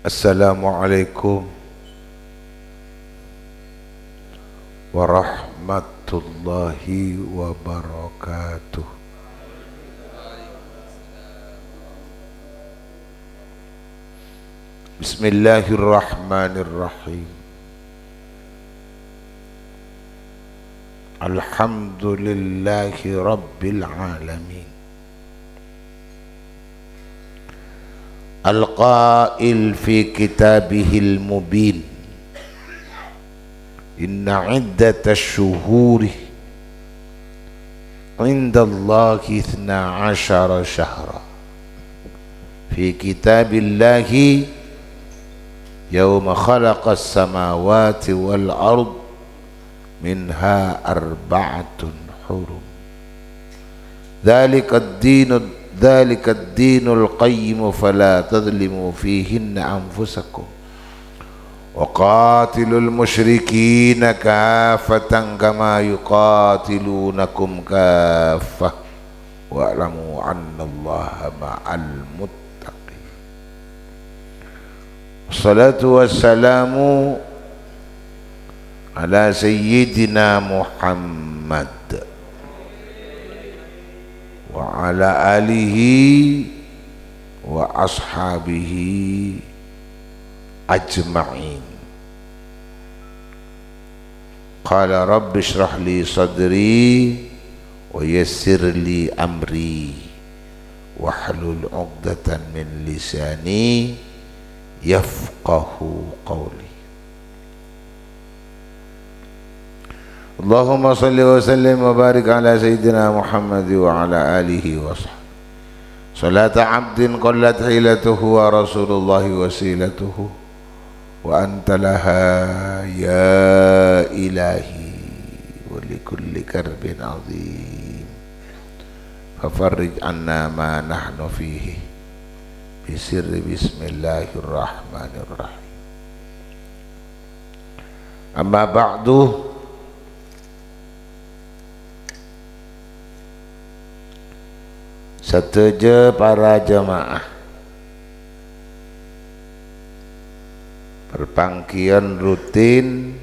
Assalamualaikum warahmatullahi wabarakatuh. Bismillahirrahmanirrahim. Alhamdulillahi rabbil alamin. Al-qail fi kitabihil mubin, inna iddatash syuhuri indallahi 12 syahra fi kitabillahi yawma khalaqas samawati wal ard minha arba'atun hurum Dzalika ad-dinul qayyim fala tadhlimu fihinna anfusakum wa qatilul musyrikina kaffatan kama yuqatilunakum kaffah wa'lamu annallaha ma'al muttaqin. Wassalatu wassalamu ala sayyidina Muhammad wa ala alihi wa ashabihi ajma'in. Qala rabbi shrah li sadri wa yassir li amri wahlul 'uqdatan min lisani yafqahu qawli. Allahumma salli wa sallim wa barik ala sayyidina Muhammad wa ala alihi wa sahbihi. Salata abdin qallat hilatuhu wa Rasulullah wasilatuhu wa anta laha ya ilahi wa likulli karbin azim fafarrij anna ma nahnu fihi bisirri bismillahirrahmanirrahim. Amma ba'du. Setuju para jemaah perpangkian rutin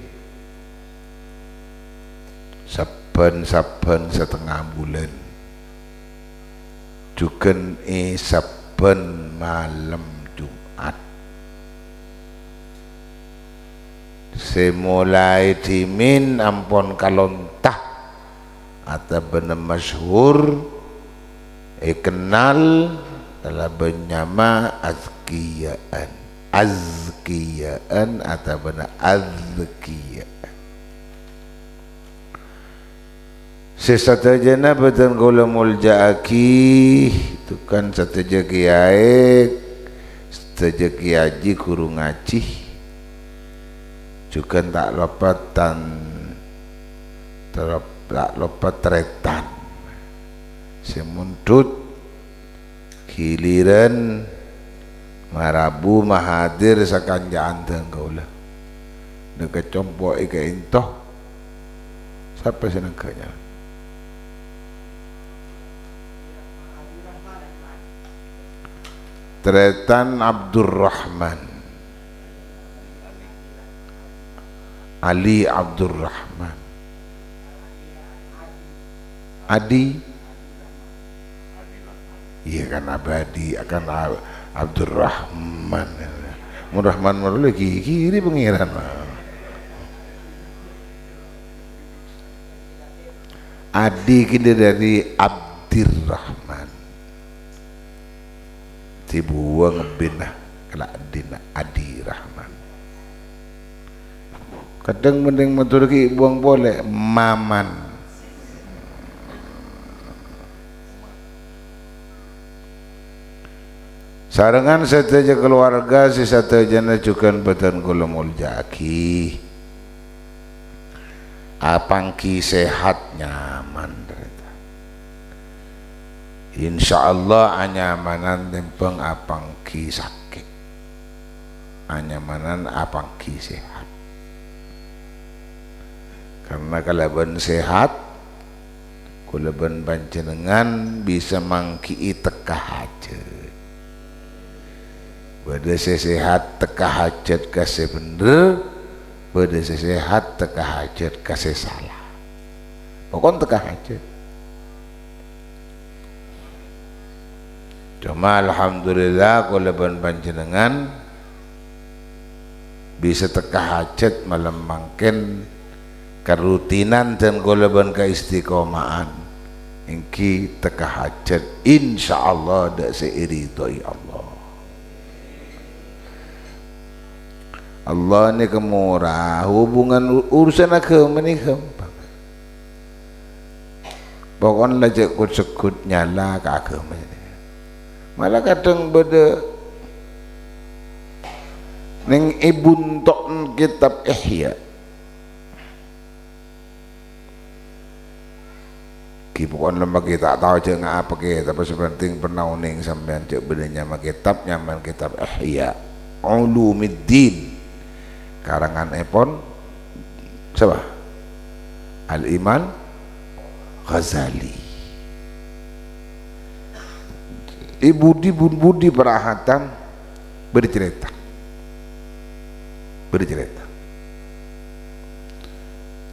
saben-saben setengah bulan juga saben malam Jumat semulai dimin ampun kalontah atau benar masyhur kenal dalam bernama azkiyaan atau benar azkiyaan. Sesatujana betul kula mulja'aki itu kan satuja kiai satuja kiai guru ngaji juga tak lopat tretan semundut giliran marabu mahadir sakanjaan tengkaulah dekat compok ika intoh siapa seneganya tretan Abdurrahman Ali Abdurrahman Adi. Iya kan abadi akan Abdurrahman. Murrahman marule kiri pengiran. Adi kini dari Abdirrahman. Tibuang binah kala adina Adi Rahman. Kadang mending matur ki buang boleh Maman. Sarangan sateja keluarga si satejana cukan batan kula muljaki apangki sehat nyaman insyaallah anyamanan tempeng apangki sakit anyamanan apangki sehat karena kalaban sehat kulaban panjenengan bisa mangki tekah aja Bade sehat teka hajat kasih bener, bade sehat teka hajat kasih salah. Pokoknya teka hajat. Cuma alhamdulillah kalau panjenengan bisa teka hajat malam mangken kerutinan dan golongan keistiqomahan ingki teka hajat insyaallah dak seiridoi Allah. Allah ni kemurah, hubungan urusan agama ni gampang. Pokoknya lajak kut-sekut nyala ke agama ni. Malah kadang beda ning ibun tok kitab Ihya ki pokoknya lembaga tak tahu je ngapa ke tapi sepenting pernah uning sampean cek bedanya sama kitab nyaman kitab Ihya Ulumuddin karangan Epon siapa? Al-Iman Ghazali. Budi perahatan bercerita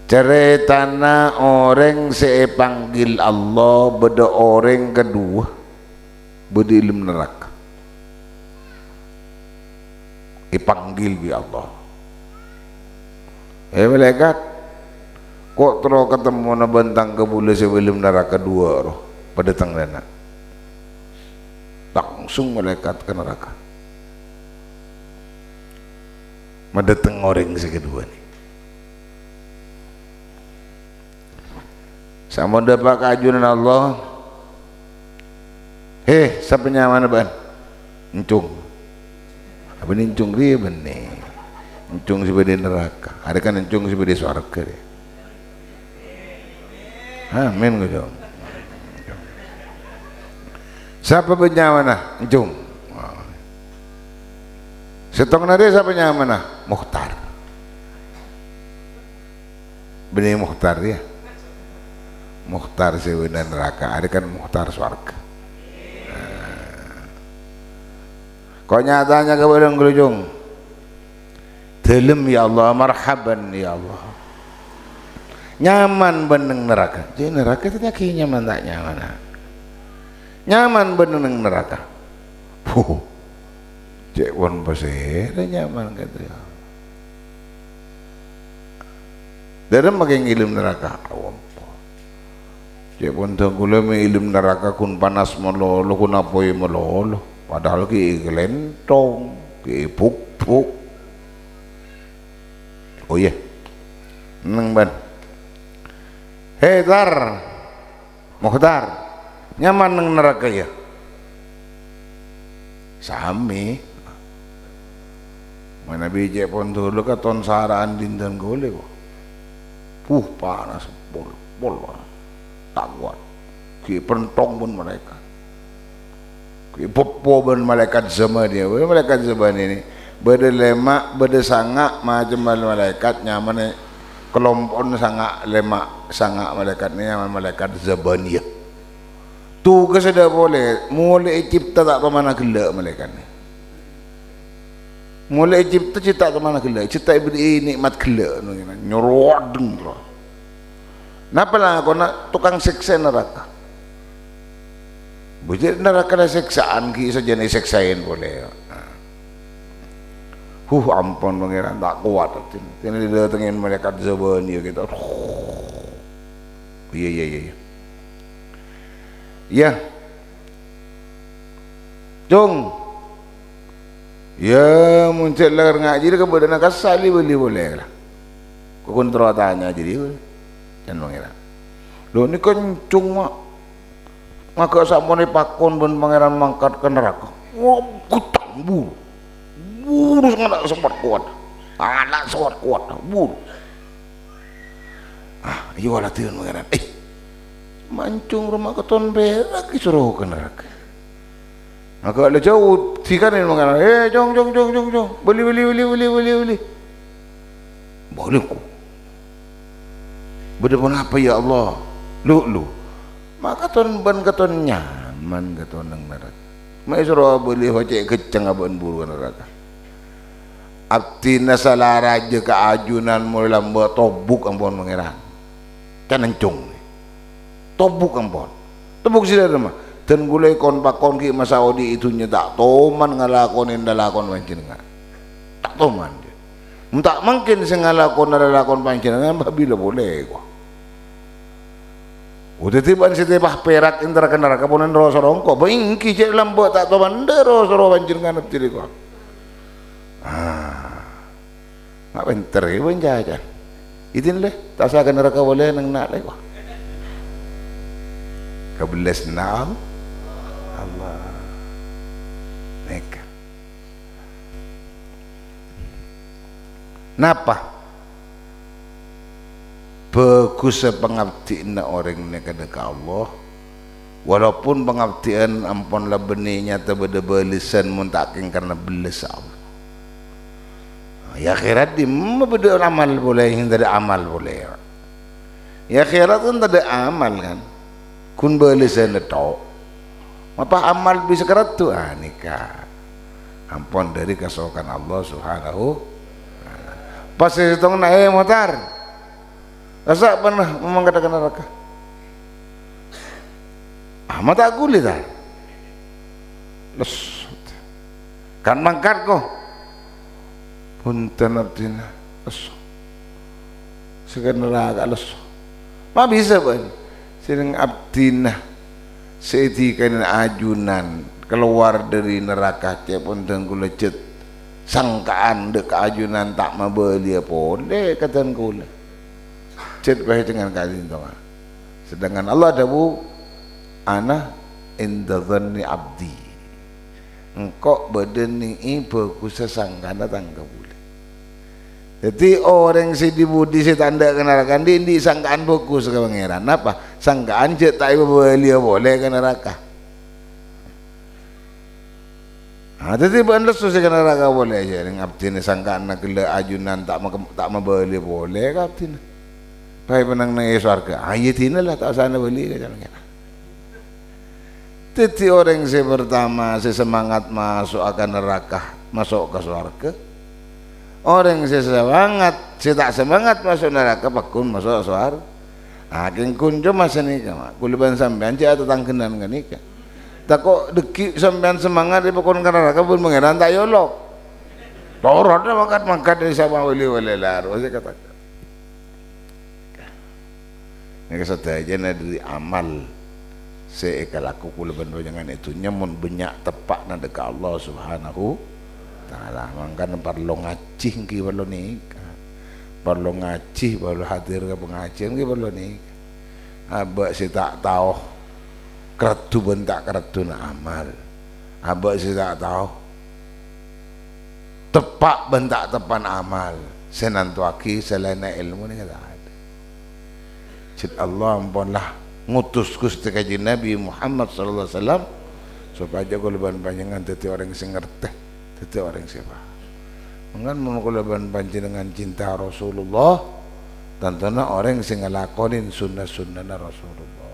ceritana orang sepanggil Allah beda orang kedua beda ilmu neraka dipanggil bi Allah malaikat kok terus ketemu na bentang kebule sebelum neraka dua roh pada tanglana langsung malaikat ke neraka mendatang orang sekedua ni sama dapat keajunan Allah siapa nyaman ban encung apa ni encung dia benih encung sebagai neraka ada kan encung sebagai surga dia amin gitu siapa penyaman encung setong nade siapa nyaman Mukhtar benih Mukhtar dia Mukhtar sebenarnya neraka ada kan Mukhtar surga kau nyatanya kepada ngelujung dalam ya Allah marhaban ya Allah nyaman beneng neraka jadi neraka itu nyaman tak nyaman nyaman beneng neraka cek pun pasir nyaman kata ya dalam makin ilmu neraka cek pun tenggulah ilmu neraka kun panas melolo kun apoi melolo padahal ki gelentong ki puk-puk oh iya neng ban Tar Mukhtar nyaman neng neraka ya sami mana biji pun dulu ka ton saraan dinten gole kok panas pol tak kuat ki pentong pun malaikat ki popo pun malaikat sama dia malaikat zaman ini beda lemak beda sangak macam malaikat nyaman kelompok sangak lemak sangak malaikat ni nyaman malaikat zabaniyah tu ke sudah boleh mulai cipta tak kemana gelak malaikat ni mulai cipta cipta kemana gelak cipta ibri nikmat gelak nyorodeng napa lah kau nak tukang seksa neraka bujur neraka lah seksaan ki saja ni seksain boleh ampun pangeran tak kuat ini datengin malaikat zabani kita iya Jong ya muncul lah ngaji kepada nak kasali boleh lah kau kontrol tanya jadi dan pangeran lo ni kencung mak maka sama ni pakon pun pangeran mangkat ke neraka kutang buru sangat sempat kuat anak sempat kuat buru iya lah tuan pangeran mancung rumah keton berak disuruh ke neraka maka ada jauh sikanin pangeran jong beli boleh ku berdepan apa ya Allah lu maka ton ban keton nyaman keton nang neraka mai suruh beli hocek keceng abon buru neraka abdi nasalara je keajunan mulai lambat tobuk ampun mengeran kan encung tobuk ampun tobuk sila mah dan gulai kon pakon ki masaudi itu nyetak toman ngalakonin dalakon panjenengan tak toman dia tak mungkin sengalakon dalakon panjenengan bila boleh kok udah tiba setebah perak intera kenara kaponan roh sorongko bingki cek lambat tak toman dero soro panjenengan abdi kok nggak pinter ya pun jajan itin leh tak sah neraka boleh nang nak leh kok kebelas naam Allah neka napa bagus pengabdian orang neka deka Allah walaupun pengabdian ampun lah benihnya terbeda belisan muntakin karena beles Allah ya akhirat di beda amal boleh yang tidak amal boleh ya akhirat kan tidak amal kan kun belisan itu apa amal bisa kerat tu nikah ampun dari kesokan Allah subhanahu pas setong naik motor rasa pernah mengatakan neraka mata kulit les kan mangkat kok punten abdina les sekarang neraka les ma bisa ban sering abdina seetikan ajunan keluar dari neraka cepun tengku lecet sangkaan dek ajunan tak mabeli boleh katan kula cet baik dengan kalian tahu sedangkan Allah dawu ana inda dhanni abdi engkau bedeni bagus sangkaan datang ke boleh jadi orang si dibudi si tanda kenarakan di sangkaan bagus ke pangeran apa sangkaan cet tak beli boleh ke neraka jadi bandar susah ke neraka boleh aja dengan abdi ni sangkaan nak gila ajunan tak membeli boleh ke abdi ni baik penang nang surga ayatina lah tak sana beli ke jalan kena teti orang si pertama si semangat masuk akan neraka masuk ke surga orang si semangat si tak semangat masuk neraka pakun masuk surga aking kunjo masa nikah kuliban sampean cik atau tangkenan ke nikah tak kok deki sampean semangat di pakun ke neraka pun mengeran tak yolok torot dah mangkat dari sama wali laru saya katakan ini kesadanya dari amal seekalaku kuliban jangan itu nyamun banyak tepak na dekat Allah subhanahu ta'ala mangkan perlu ngacih ki perlu nikah perlu ngacih perlu hadir ke pengajian ki perlu nikah abak si tak tahu keratu bentak keratu na amal abak si tak tahu tepak bentak tepan amal senantuaki selain ilmu ni kata cid Allah ampunlah ngutus Gusti Kanjeng Nabi Muhammad sallallahu alaihi wasallam supaya kuliban panjenengan dadi orang sing ngerteh dadi orang siapa mengan mun kuliban panjenengan cinta Rasulullah tantana orang sing ngelakonin sunnah-sunnah Rasulullah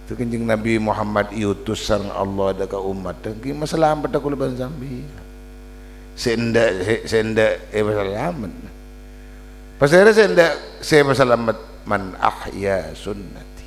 itu Kanjeng Nabi Muhammad diutus sareng Allah dekat umat ki masalah pada kuliban zambi senda selamat pasal senda selamat man ahya sunnati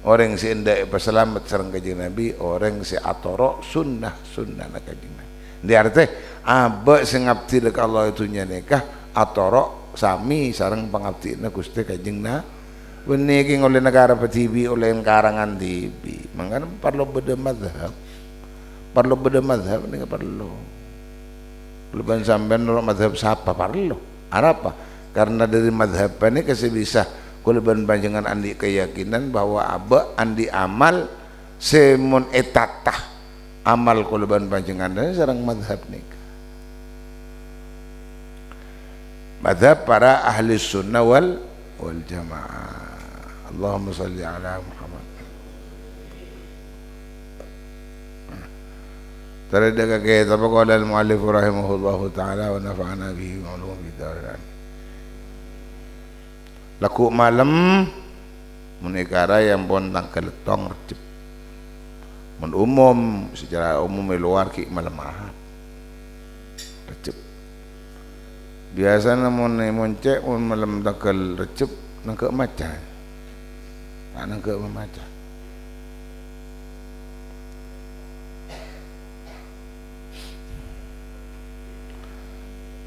orang si indah berselamat sareng Kanjeng Nabi orang si atoro sunnah nak Kanjeng Nabi di arti abak sing ngabdi dekat Allah itu nikah atoro sami sareng pengabdiina Gusti Kanjeng Nabi beniki oleh negara TV oleh karangan TV mangkana perlu beda mazhab ini perlu leban sampean nurut mazhab siapa perlu apa karena dari mazhab ini kasih bisa kuliban panjangan andi keyakinan bahwa aba andi amal semun etatah amal kuliban panjangan ini sareng mazhab nikah mazhab para ahli sunnah wal jamaah Allahumma salli ala Muhammad terada kakek apa qala al-muallif rahimahullahu ta'ala wa nafa'ana bihi wa ulumi daran laku malam menikara yang pun tangkel tong recep mun umum secara umum luar ki malam Ahad Recep biasa mun cek mun malam tanggal Recep nangke maca tak nangke memaca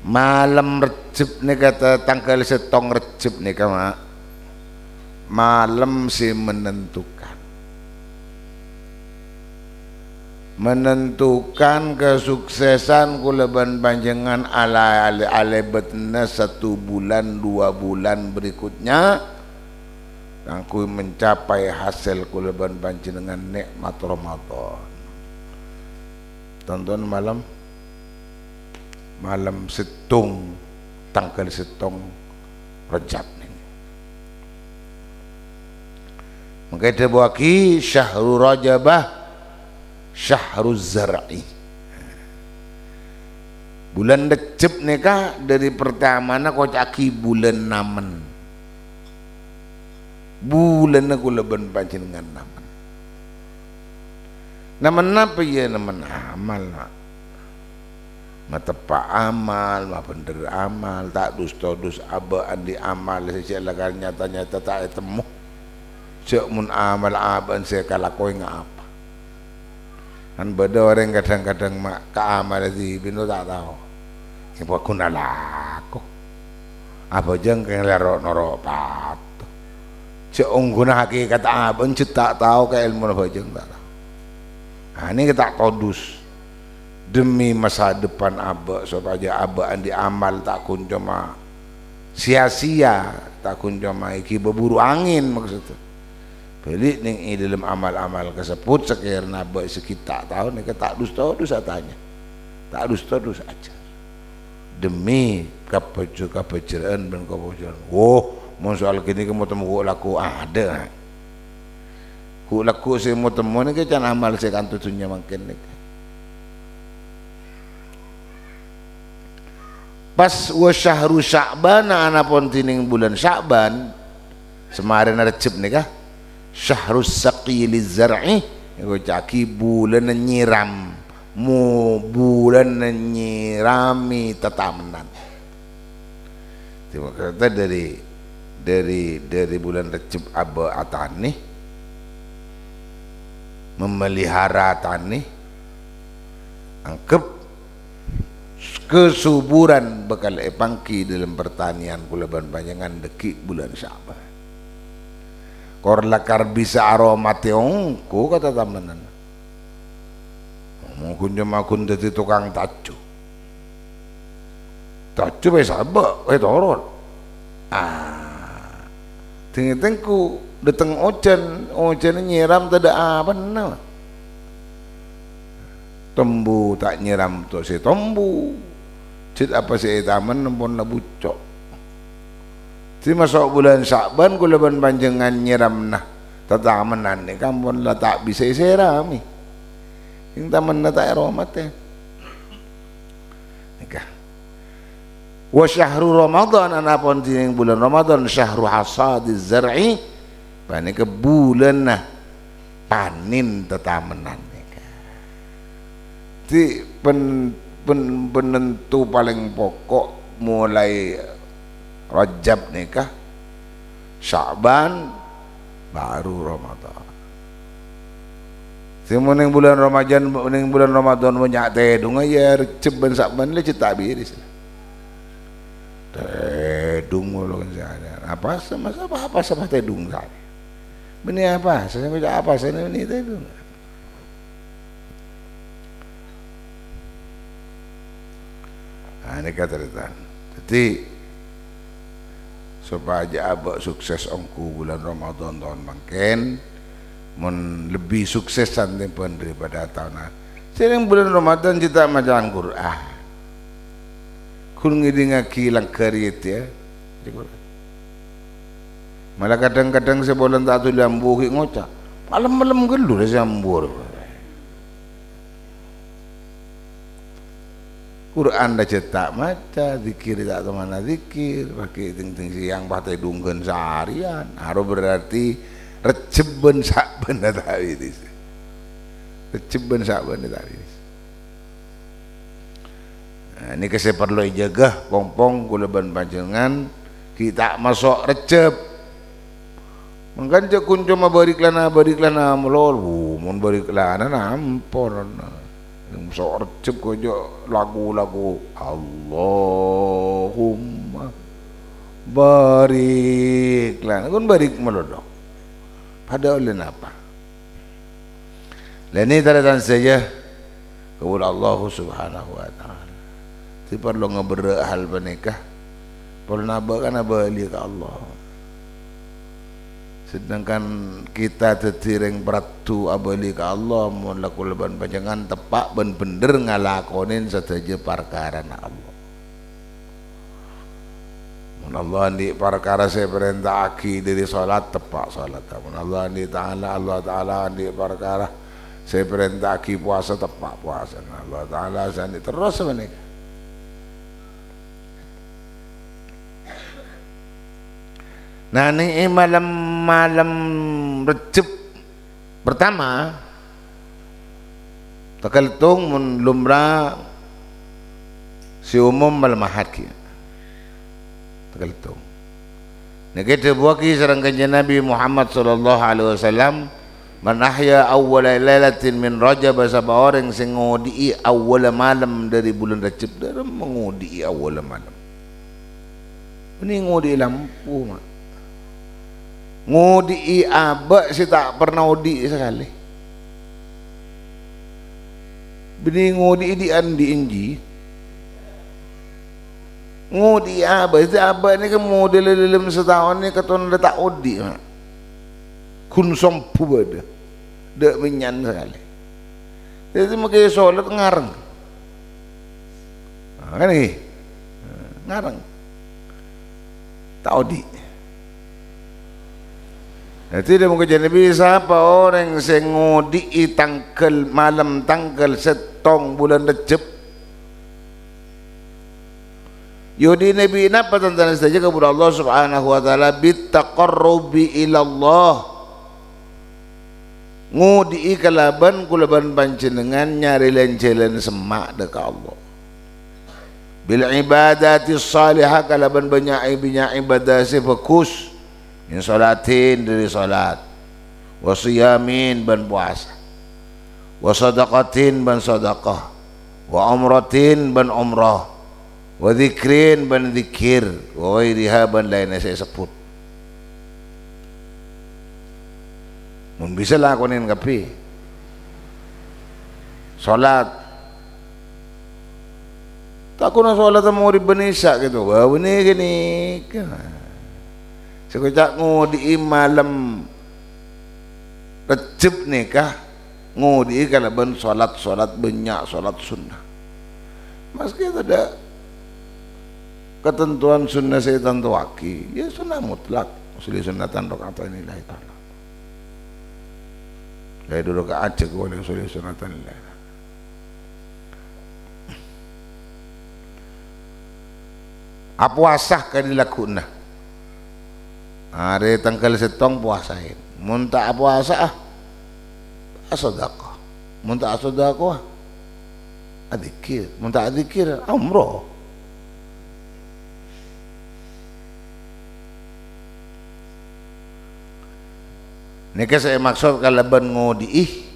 malam Recep ni kata tanggal setong Recep ni kama malam si menentukan kesuksesan kuleban panjangan ala betna 1 bulan 2 bulan berikutnya aku mencapai hasil kuleban panjenengan nikmat Ramadan. Tonton malam setong tanggal setong Rajab ini. Maka dia buaki syahrul Rajabah syahrul zar'i. Bulan Recep nikah dari pertama na kau caki bulan namen. Bulan aku leban panjenengan namen. Namen apa ya namen amal nak. Matepa amal, ma bener amal, tak dus aba andi amal sejak lagar nyata-nyata tak temu. Cek mun amal aban saya kalakoi ngapa. Kan beda orang kadang-kadang mak keamal di bino tak tahu. Siapa guna laku. Apa jeng kelero norok pat. Cek guna hakikat aban tak tahu ke ilmu apa jeng tak tahu. Nah, ini kita todus demi masa depan aba supaya aba andi amal tak kun cuma sia-sia tak kun cuma iki berburu angin maksudnya. Beli ning dalam amal-amal kesebut sekiranya baik sekitar tahun ni tak dusta tanya tak dusta aja demi kepeceraan dan kepeceraan. Mau soal gini kamu temu laku ada ku laku saya mau temu ni kan amal saya kan tujuannya makin ni pas wa syahru Sya'ban ana pun tining bulan Sya'ban semarin Recep ni kah syahrus saqiliz zar'i aku caki bulan nyiram bulan nyirami tetamenan. Terima kata dari bulan Recep aba atani memelihara tani angkep kesuburan bakal epangki dalam pertanian kuleban panjangan deki bulan Sya'ban. Kor lakar bisa aromati ongku kata tamanan. Mungkin cuma kun jadi tukang tacu be sabak torot. Tinggi-tingku datang ojan nyiram tidak apa nama. Tembu tak nyiram tu si tembu. Cit apa si taman nempon bucok. Di masuk bulan Sya'ban kuleban panjangan nyiram nah tetamenan ni kampun lah tak bisa serami yang taman na tak aromat nikah wa syahru Ramadan anapun di bulan Ramadan syahru hasadiz zar'i panik ke bulan nah panin tetamenan nikah di penentu paling pokok mulai Rajab nikah Sya'ban baru Ramadan. Semua ning bulan Ramadan banyak tedung ya Recep ben Sya'ban le cetak biris. Tedung mulu kan apa sama tedung kan. Beni apa? Saya baca apa saya ini tedung. Ini kata retan. Jadi supaya abak sukses ongku bulan Ramadan tahun makin lebih suksesan tempon daripada tahun sering bulan Ramadan kita macam Quran kun ngidinga kilang karit ya malah kadang-kadang sebulan tak tu lambu ngocak malam-malam gelur sambur Quran dah cetak maca, zikir tak mana zikir, pakai ting-ting siang pakai dungken seharian. Harus berarti Recep ben Sya'ban tak itu. Recep ben saban tadi. Ini kasi perlu jaga pong-pong kulaban panjenengan kita masuk recep. Mengkanca kunco mabariklah melol. Mun bariklah nampor. Masuk recep kojo lagu-lagu Allahumma bariklah. Kun barik melodok. Pada oleh apa? Dan ini tanda saja kepada Allah Subhanahu wa taala. Ti perlu ngebere hal panikah. Perlu naba kan balik ke Allah. Sedangkan kita tetireng beratu abali ke Allah mun lakul ban panjangan tepak ben bener ngalakonin sateja perkara na Allah. Mun Allah di perkara saya perintah aki dari salat tepak salat. Mun Allah di taala di perkara saya perintah aki puasa tepak puasa. Allah taala sani terus menika. Nah ini malam Recep pertama takaltung mun lumrah si umum malam Ahad ki takaltung. Nah kita buaki sareng kanjeng Nabi Muhammad sallallahu alaihi wasallam man ahya awwala lailatin min Rajab sabab orang sing ngodi awal malam dari bulan Recep dalam mengudi awal malam. Ini ngodi lampu mak. Ngudi abak si tak pernah udi sekali. Bini ngudi di andi inji. Ngudi abak si abak ni kan model dalam setahun ni katon letak udi mak. Kun sompu beda. Dek menyan sekali. Jadi makai solat ngareng. Kan ni ngareng. Tak udi. Jadi dia mungkin Nabi siapa orang yang ngodi tanggal malam tanggal setong bulan Recep. Yudi Nabi napa tentang saja kepada Allah Subhanahu wa taala bitaqarrubi ila Allah. Ngodi kalaban kulaban panjenengan nyari lencelen semak dekat Allah. Bil ibadati salihah kalaban banyak ibadah fokus. Min salatin dari salat, wa siyamin ban puasa, wa sadaqatin ban sadaqah, wa umratin ban umrah, wa dzikrin ban dzikir, wa ghairiha ban lainnya saya sebut. Mun bisa lakonin kapi salat tak kuna salat mau ribenisa gitu. Wah ini gini sekejap ngudi malam Recep nikah ngudi kalau ben solat banyak solat sunnah. Meski ada ketentuan sunnah saya tentu waki, ya sunnah mutlak. Usuli sunnatan rakaat lillahi ta'ala. Lai dulu ke Aceh boleh usuli sunnatan lillahi. Apa asah kan dilakukan? Hari tanggal setong puasain. Muntah puasa sedekah. Muntah sedekah adzikir. Muntah adzikir umrah. Nika saya maksud kalau ben ngodi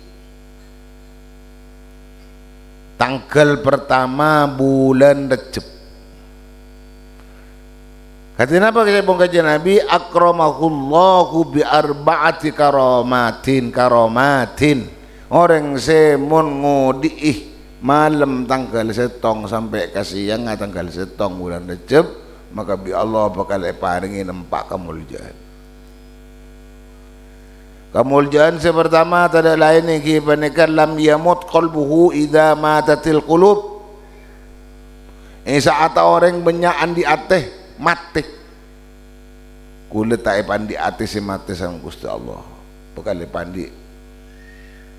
tanggal pertama bulan Recep. Katanya apa kita kajian Nabi akramahullahu bi arba'ati karomatin orang semun ngodi malam tanggal setong sampai ke siang tanggal setong bulan Recep maka bi Allah bakal paringi nempak kemuliaan sepertama tidak lain yang kibanekan lam yamut qalbuhu idza matatil qulub saat orang benyaan di ateh mati kulit tak pandi ati si mati sama Gusti Allah bukan pandi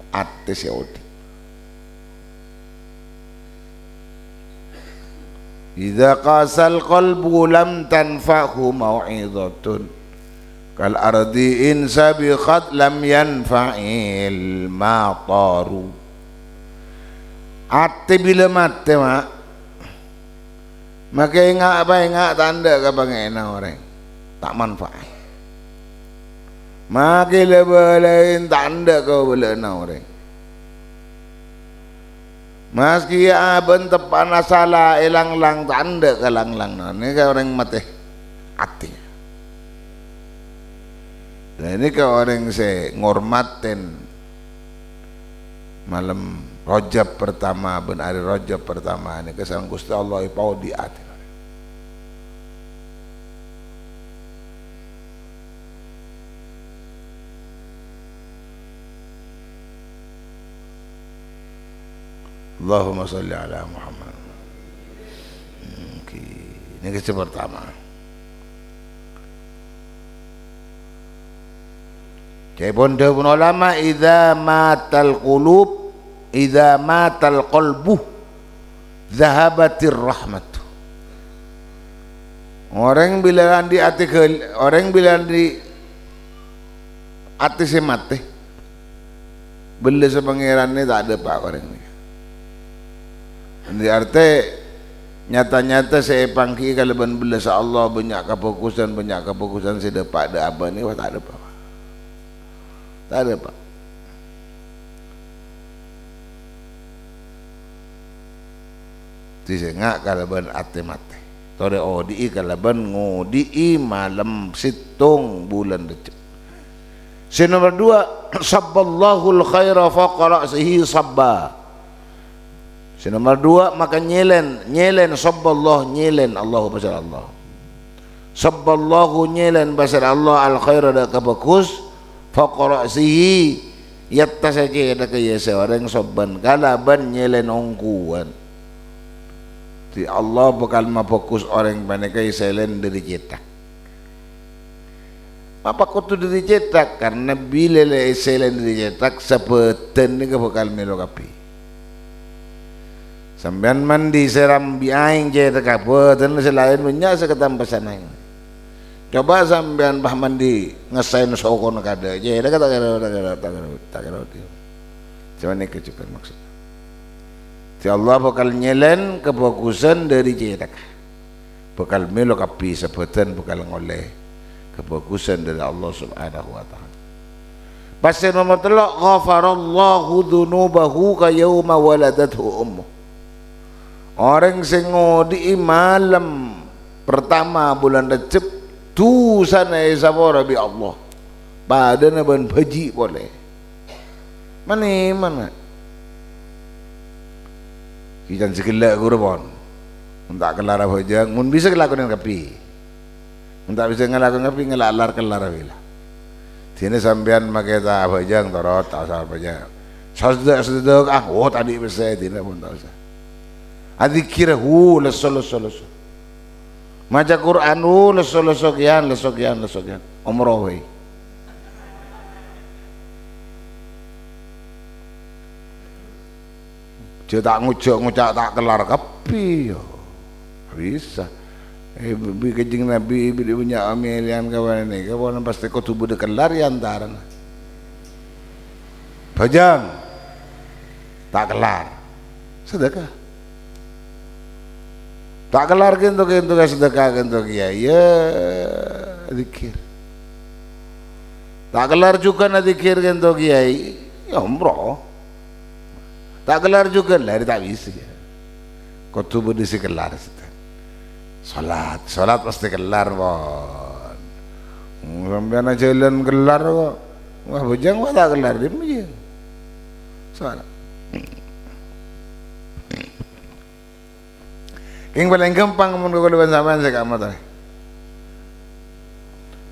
ati si odi idza qasal qalbu lam tanfa'hu mau'izatun kal ardi in sabiqat lam yanfa'il mataru Ate bila mati mak, maka ingat apa ingat tanda ke pangena orang tak manfaat. Maka lebih tanda ke belena orang. Meski aben tepan salah elang-lang tanda ke lang-lang ni ke orang mati hati. Dan ini ke orang se ngormatin malam Rajab pertama ben hari Rajab pertama ni kesang Gusti Allah ipau di hati. Allahumma salli ala Muhammad. Ini kisah pertama. Jadi bonda pun ulama idza matal qulub idza matal qalbu zahabatir rahmat. Orang bila di hati orang bila di hati se mati. Bela sepangeran ni tak ada pak orang ni. Di arti nyata-nyata saya pangki kalau bela sa Allah banyak kefokusan saya dapat ada apa ni tak ada apa. Tak ada pak. Tise ngak kalau ben ate mate. Tore odi kalau ben ngodi malam situng bulan Rejab. Nomor 2 sabballahu al-khaira faqara sihi sabba. Nomor 2 maka nyelen sabballah nyelen Allah pasal Allah. Sabballahu nyelen pasal Allah al-khaira da kabakus faqara sihi yatta saja ada kaya seorang sabban kalaban nyelen ongkuan. Di Allah bakal mafokus orang panekai selen dari cetak. Apa kutu dari cetak karena bila le selen dari cetak sepetan ni bakal melokapi. Sambian mandi seram biaing cetak apa dan selain banyak seketam pesanan. Coba sambian bah mandi ngesain sokon kada je dah kata tak kira. Cuma ni kecukupan maksud. Si Allah bakal nyelen kefokusan dari cetak. Bakal melokapi sepetan bakal ngoleh kefokusan dari Allah Subhanahu wa taala. Pasal nomor 3 ghafarallahu dzunubahu ka yauma waladathu ummuh. Orang sing ngodi malam pertama bulan Rejab tu sana sabara bi Allah. Padana ban baji boleh. Mana? Kita segelak kurban. Entah kelar apa aja, mun bisa ngelakuin kapi. Entah bisa ngelakuin kapi ngelalar kelar bila. Sini sampean makai tak apa aja torot asal apa aja. Sedek oh tadi bisa tidak pun tak usah. Adzikir leso. Maca Quran leso kian. Umroh we. Dia tak ngucak tak kelar kapi. Bisa. Bi kejing Nabi bi punya amilian kawan ni. Kawan pasti kau tubuh de kelar ya antaran. Bajang. Tak kelar. Sedekah. Tak kelar kento sedekah kento kiai ya zikir. Tak kelar juga na zikir kento kiai ya umroh. Tak kelar juga lah tak bisa. Kau tubuh disi kelar salat pasti kelar pon. Sampeyan jalan kelar kok. Wah bujang wah tak kelar dia aja. Salat. Yang paling gampang mun kalau sampean saya kamu tahu.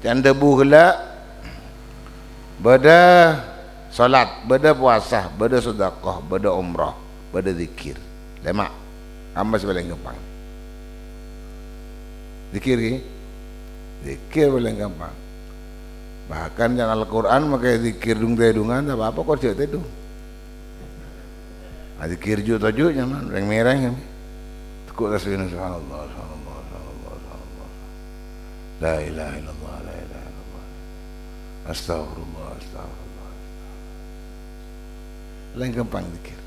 Canda buhla beda salat, beda puasa, beda sedekah, beda umrah, beda zikir. Lemak. Ambas paling gampang. Zikir ke? Zikir paling gampang. Bahkan yang Al-Quran makai zikir dung dedungan tak apa kau cerita itu. Zikir juga tajuk jangan orang merah kan. Tekuk tasbih subhanallah. La ilaha illallah, la ilaha illallah. Astaghfirullah. Lain gampang zikir.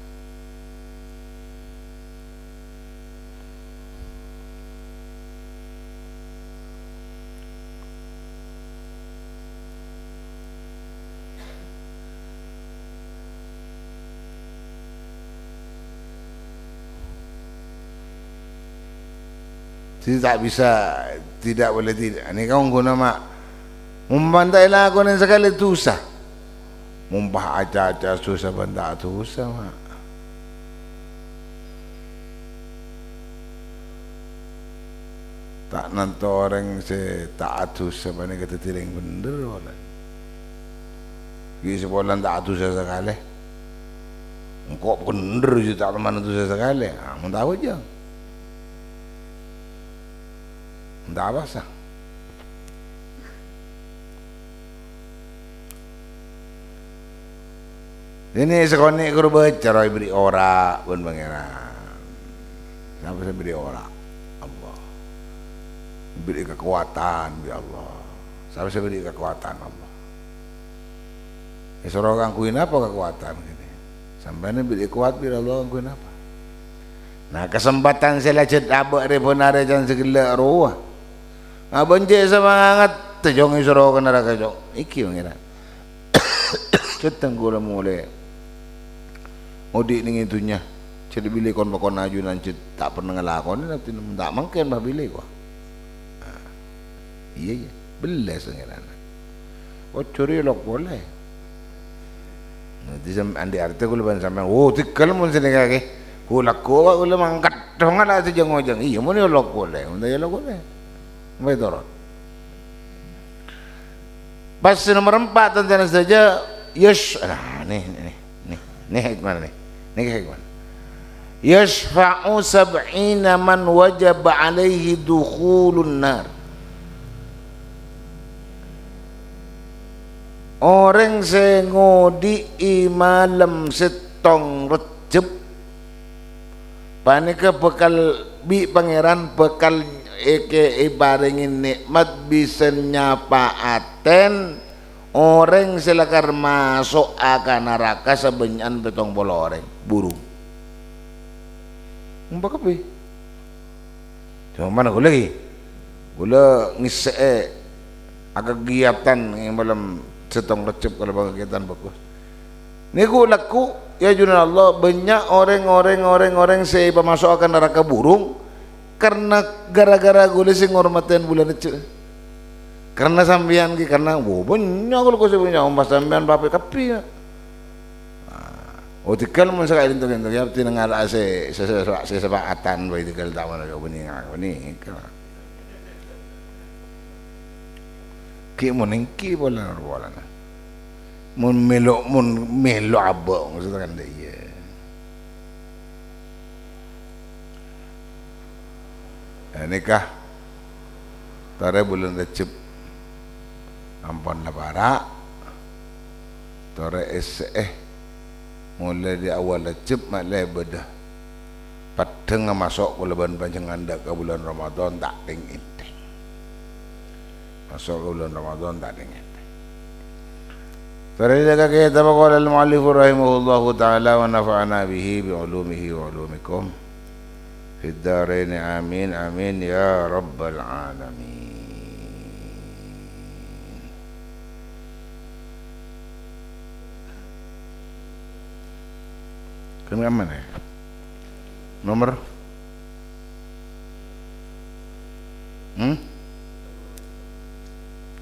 Jadi tak bisa, tidak boleh tidak. Ini kau guna mak membantai lagu ni sekali tu susah. Mumpah aja susah benda tu susah mak. Tak nanti orang se tak susah mana kata tiring bener orang. Gigi sebulan tak susah sekali. Engkau bener je tak mana susah sekali. Mau tahu je. Tak apa sah. Ini sekonik guru baca beri ora pun pangeran. Siapa saya beri ora? Allah. Beri kekuatan ya Allah. Siapa saya beri kekuatan Allah. Isra ngangkuin apa kekuatan gini? Sampai ini beri kuat bila Allah ngangkuin apa? Nah kesempatan saya lajat abak reponare jangan segala roh. Abang je semangat tejong Isra ke neraka jong. Iki pangeran. Ceteng gula mulai. Odik ning itunya. Jadi bila kon bakon aju nanti tak pernah ngelakon nanti tak mungkin bah bila gua. Iya ya, belas pangeran. Oh curi lok boleh. Nanti sam andi arte gula ban sampai. Oh tikal mun sini kaki. Gula gula mangkat dongan lah sejang ojang. Iya mun lok boleh. Unda ya lok boleh. Baik dorot. Pas nomor 4 tentang saja Yesh, nih gimana nih? Nih kayak gimana? Yashfa'u sab'ina man wajib alaihi dukhulun nar. Orang sengodi malam setong Recep panika bekal bi pangeran bekal eke ibaringin nikmat bisa nyapaaten orang selakar masuk akan neraka sebenyan betong bola orang burung. Mbak kape? Cuma mana gula lagi? Gula ngise agak giatan yang malam setong Recep kalau bang kegiatan bagus. Ni gula ku ya junal Allah banyak orang saya masuk akan neraka burung karena gara-gara gula sing ngormatin bulan Recep. Karena sambian ki karena banyak kalau kau sebenarnya ombas sambian bapak kapi ya. Oh tikal mun sekali itu ya tina ngala se sepaatan bae tikal tak mana kau ni ki mun engki bola na. Mun melo abang maksudnya kan dia. Nikah tare bulan Recep ampun labara tore mulai di awal Recep malai bedah padeng masuk ke bulan panjangan dak ke bulan Ramadan tak tingin masuk ke bulan Ramadan tak tingin tore jaga kita qala al-muallif rahimahullahu taala wa nafa'ana bihi bi ulumihi wa ulumikum fid darain amin amin ya rabbal alamin. Kami aman ya? Nomor?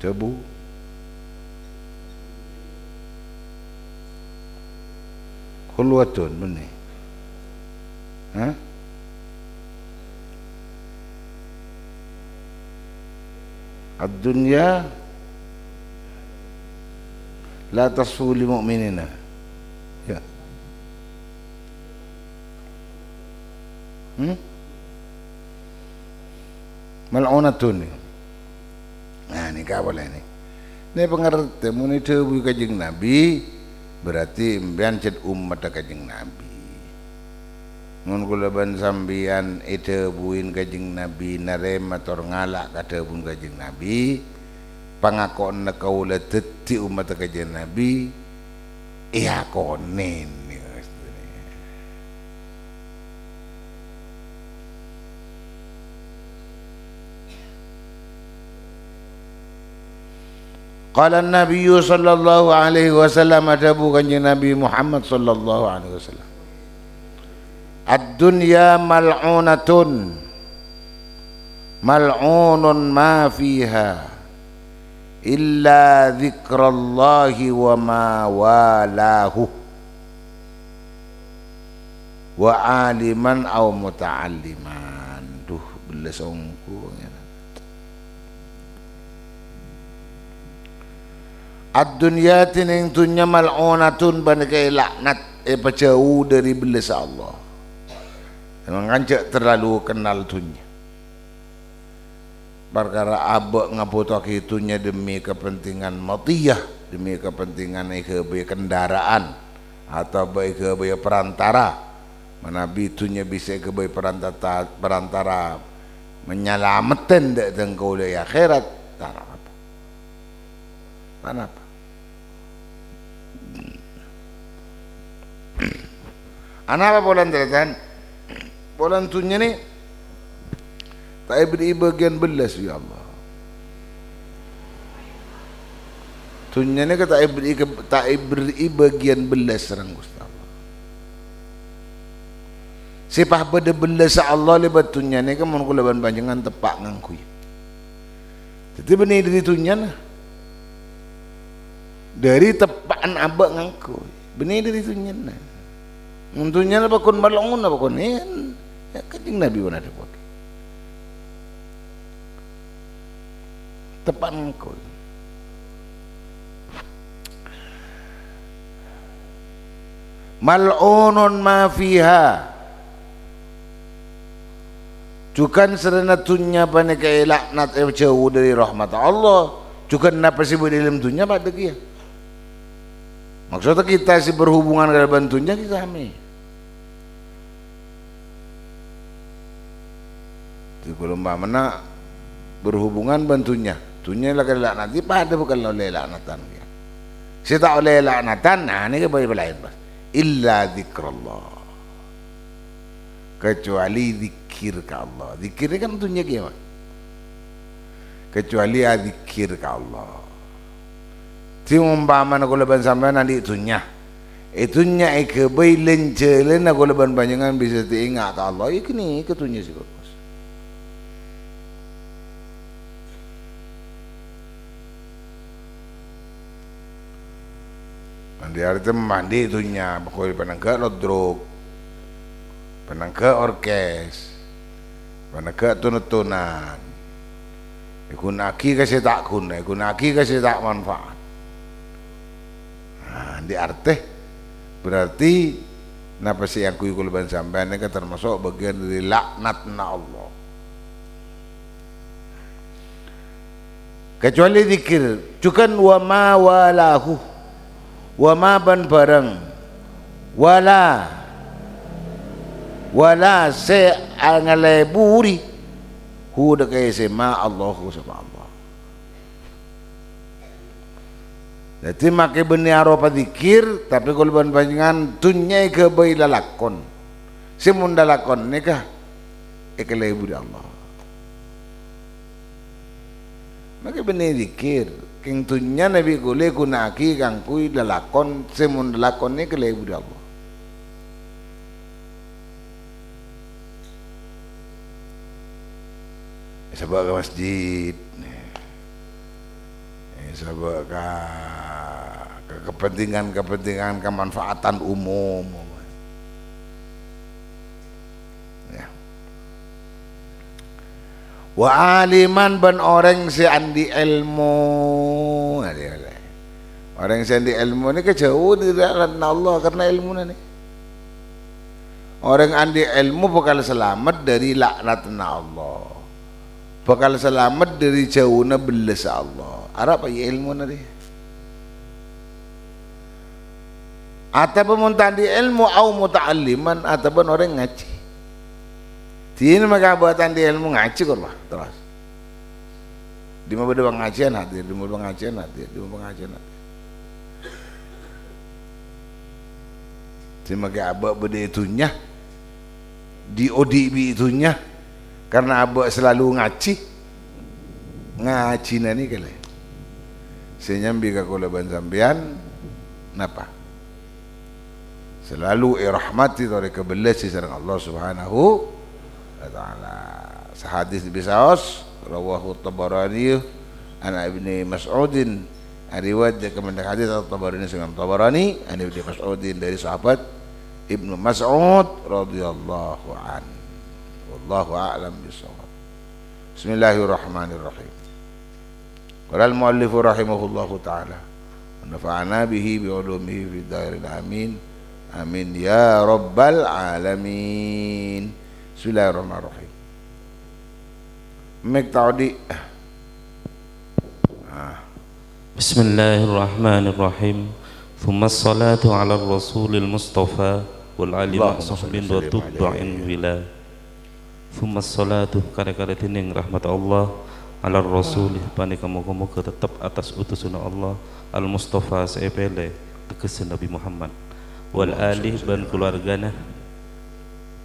Cebu? Khulwatun mana? Ad-dunya la tasfu li mu'minina. Ya. Mal'unatun. Nah ini kah boleh ni. Ini pengertian muni debu kajing Nabi berarti impian ced umat kajing Nabi. Mun kula ban sambian debuin kajing Nabi narem ator ngalak kadebun kajing Nabi pangakon kaula dadi umat kajing Nabi iya konen. Qala Nabi sallallahu alaihi wasallam adabu kanjeng Nabi Muhammad sallallahu alaihi wasallam. Ad-dunya mal'unatun mal'unun ma fiha illa dzikrallahi wa ma walahu wa aliman aw muta'alliman. Duh, beles ongku. Ad-dunya tining dunya mal'unatun banakai laknat jauh dari beles Allah. Memang kancak terlalu kenal dunya. Perkara abak ngaputoki dunya demi kepentingan matiyah, demi kepentingan ikebaya kendaraan atau baik ikebaya perantara. Manabi itunya bisa kebaik perantara menyelamatkan dek tengkau dari akhirat. Tak apa. Kenapa? Apa polan teratan? Polan tunya ni tak beri bagian belas ya Allah. Tunya ni tak beri bagian belas serang Gusti. Sipah beda belas Allah lebat tunya ni kan mun kula ban panjangan tepak ngangku. Jadi benih dari tunya nah. Dari tepakan abak ngangku. Benih dari tunya nah. Muntunya apa kun malungun apa kun en. Ya kanjeng Nabi pun ada pakai. Tepak ngangku. Mal'unun ma fiha. Jukan serana dunya banakai laknat jauh dari rahmat Allah. Jukan napa sih dalam dunya pada kia. Maksudnya kita sih berhubungan dengan bantunya kita kami. Di kolomba mana berhubungan bantunya. Dunya lah kalau laknat pada bukan oleh laknatan. Saya tak oleh laknatan. Nah ini kebaik lain pas. Illa dzikrullah. Kecuali zikir ke Allah. Zikir kan dunia kiamat. Kecuali zikir ke Allah. Ti umpamana kula ban sampean nanti dunia. Itunya kebai lencelen kula ban panjangan bisa diingat ke Allah. Iki ni ke dunia sih bos. Mandi arti mandi dunia, pokoknya penangga lodrok. Penangga orkes, penangga tunut-tunan, ikunaki kasih tak guna, ikunaki kasih tak manfaat. Nah, di arti berarti napa sih yang kuy kulban sampean ini termasuk bagian dari laknatna Allah. Kecuali zikir, cukan wa ma walahu, wa ma ban barang, wala se angale buri hu de kay se ma Allahu subhanallah. Jadi makai benih aropa zikir tapi kalau ban panjangan tunyai ke bayi lalakon simun lalakon nikah ikale buri Allah. Makai benih zikir king tunya nabi kule kunaki kang kui lalakon simun lalakon ikale buri Allah. Sebab ke masjid, sebab ke kepentingan kemanfaatan umum. Ya. Wa aliman ban orang si andi ilmu, orang si andi ilmu ni kejauh dari Allah karena ilmu ni. Orang andi ilmu bakal selamat dari laknatna Allah. Bakal selamat dari jauhnya belas Allah. Arab ya ilmu nari. Ataupun tadi ilmu au muta'alliman ataupun orang ngaji. Ini maka buatan di ilmu ngaji korba terus. Di mana ada pengajian hadir, di mana pengajian hadir, di mana pengajian hadir. Di mana abak beda itunya, di ODB itunya. Karena abak selalu ngaji nani kali senyambi ka kula ban sampean napa selalu irahmati dari kebelasi sareng Allah Subhanahu wa taala Sahadis bisaos rawahu Tabarani an Ibni Mas'udin, riwayat dia kemendak hadis Tabarani dengan Tabarani an Ibni Mas'udin dari sahabat Ibnu Mas'ud radhiyallahu an. Wallahu a'lam bishawab. Bismillahirrahmanirrahim. Qala al-muallif rahimahullahu ta'ala wa nafa'ana bihi bi ulumihi fid dhairin amin. Amin ya rabbal alamin. Bismillahirrahmanirrahim. Mek taudi. Bismillahirrahmanirrahim. Thumma salatu ala rasulil mustafa wal ali ma'sahbin wa tubba'in wila. Thumma salatu kada-kada tining rahmat Allah ala rasulih panika moga-moga tetap atas utusan Allah al mustafa saepele tegas Nabi Muhammad wal ali ban keluargana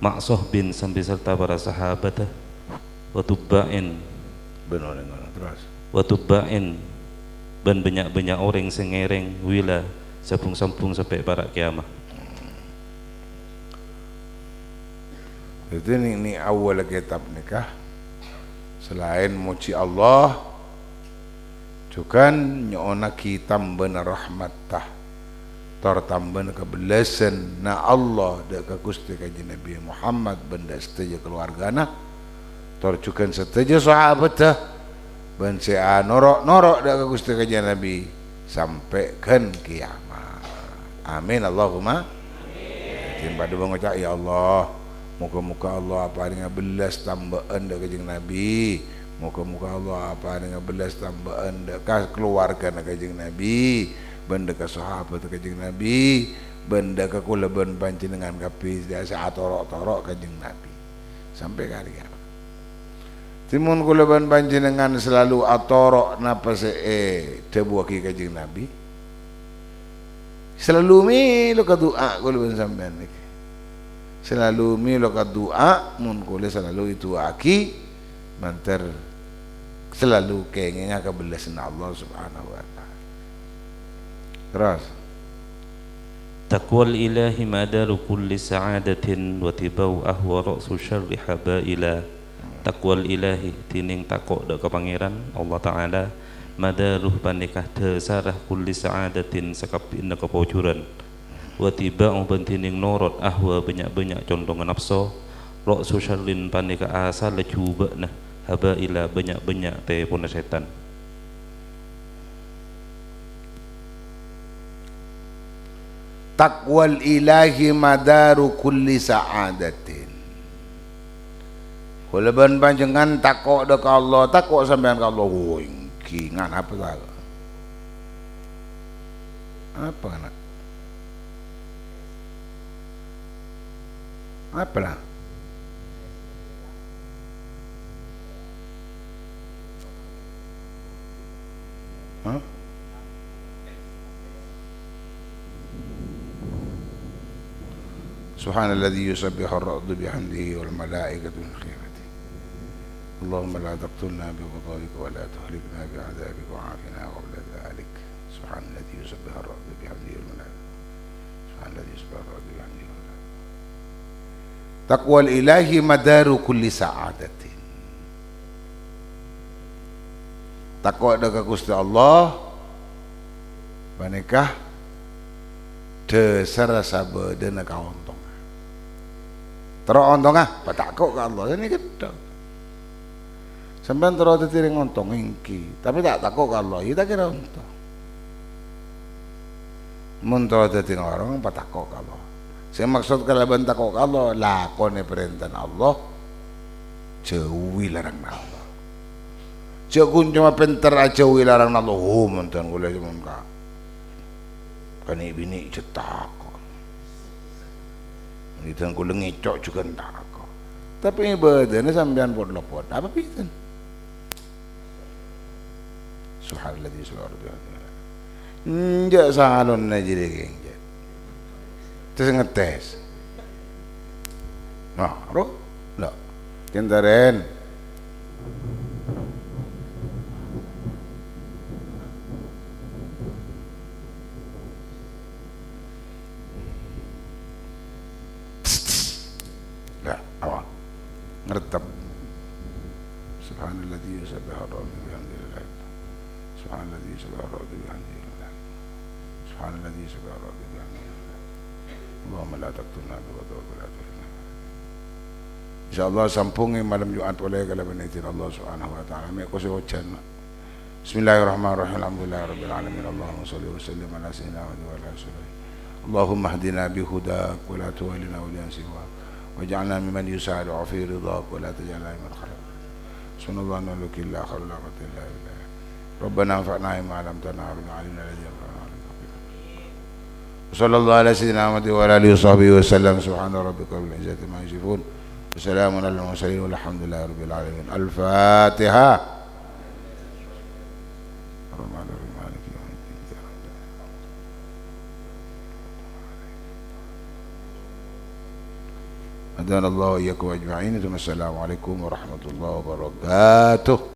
ma'sahbin sampai serta para sahabat wa tubba'in Benar terus. wa tubba'in ban banyak-banyak orang sengereng wila sambung-sambung sampai para kiamat. Itu ini awal kitab nikah. Selain muji Allah, juga nyona kita benar rahmatah, tertamban kebelasan na Allah dak ka Gusti kanjeng Nabi Muhammad benda setuju keluargana, juga setuju sahabatah, ben sea norok dak ka Gusti kanjeng Nabi sampai kan kiamat. Amin Allahumma. Amin. Pada mengucap ya Allah, muka-muka Allah apa dengan belas tambahan dak kanjeng Nabi. Muka-muka Allah apa dengan belas tambahan dak keluarga kanjeng Nabi, benda ka sahabat kanjeng Nabi, benda ka kula ben panjenengan kabeh biasa atorok-torok kanjeng Nabi sampai kali kiamat. Timun kula ben panjenengan selalu atorok napa debuaki kanjeng Nabi. Selalu mi lo ka doa kula ben sampean iki. Selalu mi lo ka doa mun kula selalu itu aki manter selalu kengenya kebelasan Allah Subhanahu wa taala. Terus Taqwal ilahi madaru kulli sa'adatin wa tibau ahwa ra'su syarri habaila. Taqwal ilahi tining takok dak ka pangeran Allah taala madaruh panikah dasarah kulli sa'adatin sakabin kepaujuran wa tibau bantining norot ahwa banyak-banyak condongan nafsu ra'su syarrin panikah asal cubana habaila banyak-banyak te puna setan. Taqwal ilahi madaru kulli sa'adatin. Kula ben panjenengan takok dak Allah, takok sampean ka Allah. Oh, iki ngan apa ta? Apa nak? Apa lah? Hah? Subhanalladzi yusabbihu ar-ra'du bihamdihi wal malaikatu min khifatihi. Allahumma la taqtulna bi qada'ika wa la tuhlikna bi 'adzabika wa 'afina qabla dhalik. Subhanalladzi yusabbihu ar-ra'du bihamdihi wal malaikatu. Subhanalladzi yusabbihu ar-ra'du bihamdihi wal malaikatu. Taqwal ilahi madaru kulli sa'adatin. Takwa dak Gusti Allah banikah dasar sabedena kaontong. Terontong patakok ka Allah ini gedhe. Sampeyan terus ditiring ontong ingki, tapi tak takok ka Allah, kita kira ontong. Mun terus ditiring orang patakok ka Allah. Sing maksud kalaban takok ka Allah, lakone perintah Allah, jauhi larang Allah. Jauh cuma pinter aja jauhi larang Allah, oh mantan kula cuman ka. Kani bini cetak. Itan kula ngicok juga entar kok. Tapi bedane sampean pot-pot apa pisan? Subhanallah subhanallah. Njak salon na jadi gengjet. Terus ngetes. Nah, roh, lah, kentaren. Ngertep Subhanalladzi yusabbihu ar-ra'du bihamdillah. Subhanalladzi yusabbihu ar-ra'du bihamdillah. Subhanalladzi yusabbihu ar-ra'du bihamdillah. Allahumma la taqtulna bi ghadabi wa la tuhina. Insyaallah sampung malam Jumat oleh kalaban izin Allah Subhanahu wa taala. Mek ko hujan. Bismillahirrahmanirrahim. Alhamdulillahirabbil alamin. Allahumma shalli wa sallim ala sayyidina Muhammad wa ala alihi. Allahumma hdina bi hudak wa la tuwallina awliya siwa. Waj'alna mimman yusari'u fi ridhak wa la taj'alna mimman khalaq. Subhanallah la ilaha illa billah. Rabbana anfa'na bima 'allamtana wa 'allimna alladhi yanfa'una. Sallallahu ala sayyidina Muhammad wa ala alihi wa sahbihi wa sallam. Subhana rabbika rabbil izzati amma yasifun. Wa salamun alal mursalin walhamdulillahi rabbil alamin. Al-Fatihah. Adana Allah wa iyyakum ajma'in. Assalamualaikum warahmatullahi wabarakatuh.